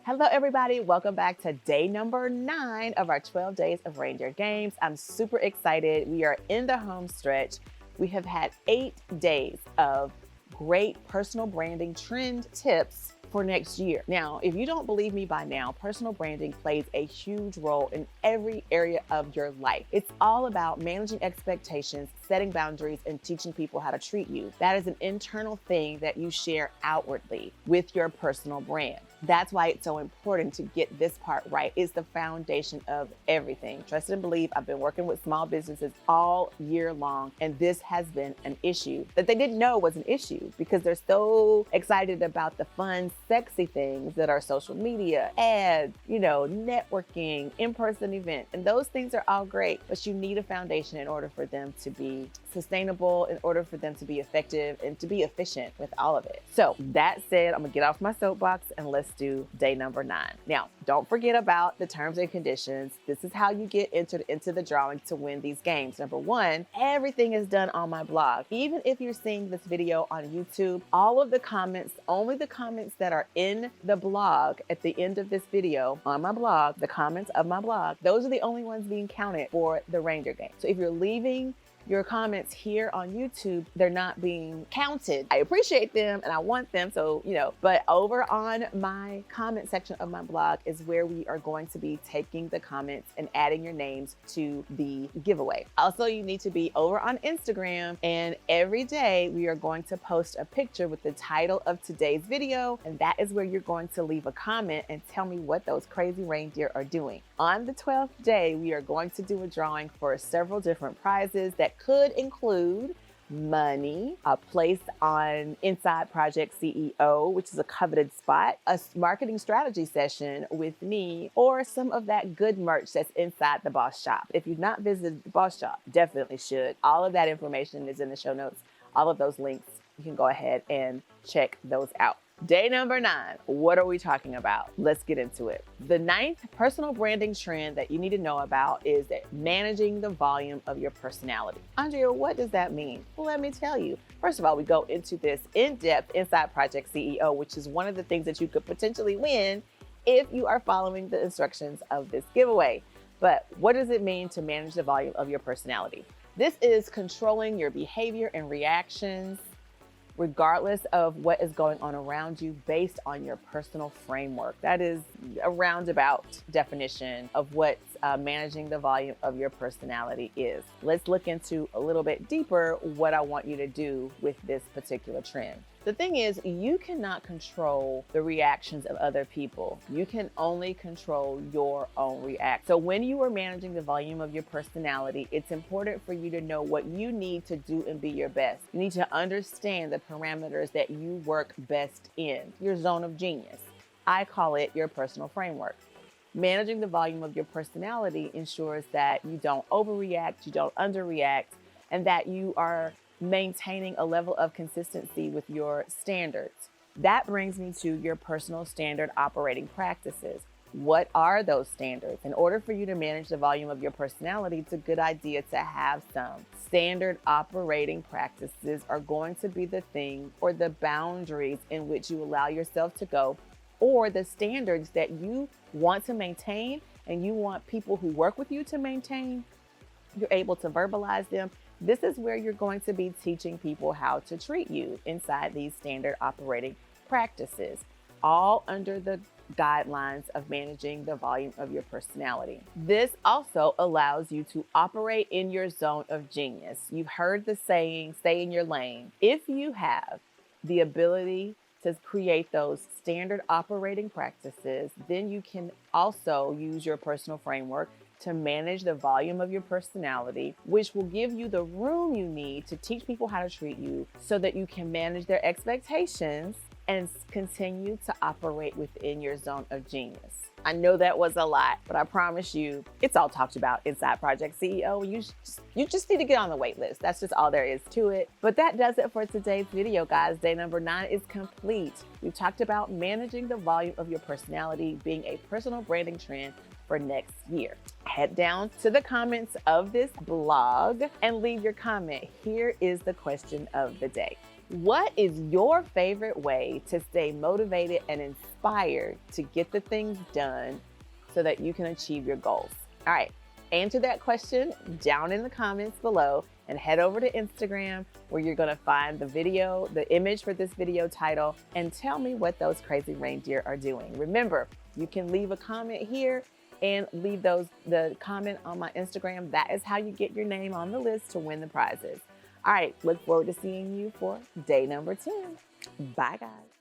Hello, everybody. Welcome back to day number 9 of our 12 Days of Reindeer Games. I'm super excited. We are in the home stretch. We have had 8 days of great personal branding trend tips for next year. Now, if you don't believe me by now, personal branding plays a huge role in every area of your life. It's all about managing expectations, setting boundaries, and teaching people how to treat you. That is an internal thing that you share outwardly with your personal brand. That's why it's so important to get this part right. It's the foundation of everything. Trust and believe, I've been working with small businesses all year long, and this has been an issue that they didn't know was an issue because they're so excited about the fun, sexy things that are social media, ads, networking, in-person events. And those things are all great, but you need a foundation in order for them to be sustainable, in order for them to be effective and to be efficient with all of it. So that said, I'm gonna get off my soapbox and let's do day number 9. Now, don't forget about the terms and conditions. This is how you get entered into the drawing to win these games. Number 1, everything is done on my blog. Even if you're seeing this video on YouTube, all of the comments, only the comments that are in the blog at the end of this video on my blog, the comments of my blog, those are the only ones being counted for the reindeer game. So if you're leaving your comments here on YouTube, they're not being counted. I appreciate them and I want them, but over on my comment section of my blog is where we are going to be taking the comments and adding your names to the giveaway. Also, you need to be over on Instagram, and every day we are going to post a picture with the title of today's video, and that is where you're going to leave a comment and tell me what those crazy reindeer are doing. On the 12th day, we are going to do a drawing for several different prizes that could include money, a place on Inside Project CEO, which is a coveted spot, a marketing strategy session with me, or some of that good merch that's inside the Boss Shop. If you've not visited the Boss Shop, definitely should. All of that information is in the show notes. All of those links, you can go ahead and check those out. Day number 9, what are we talking about? Let's get into it. The 9th personal branding trend that you need to know about is that managing the volume of your personality. Andrea, what does that mean? Well, let me tell you. First of all, we go into this in-depth Inside Project CEO, which is one of the things that you could potentially win if you are following the instructions of this giveaway. But what does it mean to manage the volume of your personality? This is controlling your behavior and reactions regardless of what is going on around you based on your personal framework. That is a roundabout definition of what managing the volume of your personality is. Let's look into a little bit deeper what I want you to do with this particular trend. The thing is, you cannot control the reactions of other people. You can only control your own reaction. So when you are managing the volume of your personality, it's important for you to know what you need to do and be your best. You need to understand the parameters that you work best in, your zone of genius. I call it your personal framework. Managing the volume of your personality ensures that you don't overreact, you don't underreact, and that you are maintaining a level of consistency with your standards. That brings me to your personal standard operating practices. What are those standards? In order for you to manage the volume of your personality, it's a good idea to have some. Standard operating practices are going to be the thing or the boundaries in which you allow yourself to go, or the standards that you want to maintain and you want people who work with you to maintain. You're able to verbalize them. This is where you're going to be teaching people how to treat you inside these standard operating practices, all under the guidelines of managing the volume of your personality. This also allows you to operate in your zone of genius. You've heard the saying, stay in your lane. If you have the ability to create those standard operating practices, then you can also use your personal framework to manage the volume of your personality, which will give you the room you need to teach people how to treat you so that you can manage their expectations and continue to operate within your zone of genius. I know that was a lot, but I promise you, it's all talked about inside Project CEO. You just need to get on the wait list. That's just all there is to it. But that does it for today's video, guys. Day number 9 is complete. We've talked about managing the volume of your personality being a personal branding trend for next year. Head down to the comments of this blog and leave your comment. Here is the question of the day. What is your favorite way to stay motivated and inspired to get the things done so that you can achieve your goals? All right, answer that question down in the comments below and head over to Instagram where you're gonna find the video, the image for this video title, and tell me what those crazy reindeer are doing. Remember, you can leave a comment here and leave the comment on my Instagram. That is how you get your name on the list to win the prizes. All right, look forward to seeing you for day number 10. Bye, guys.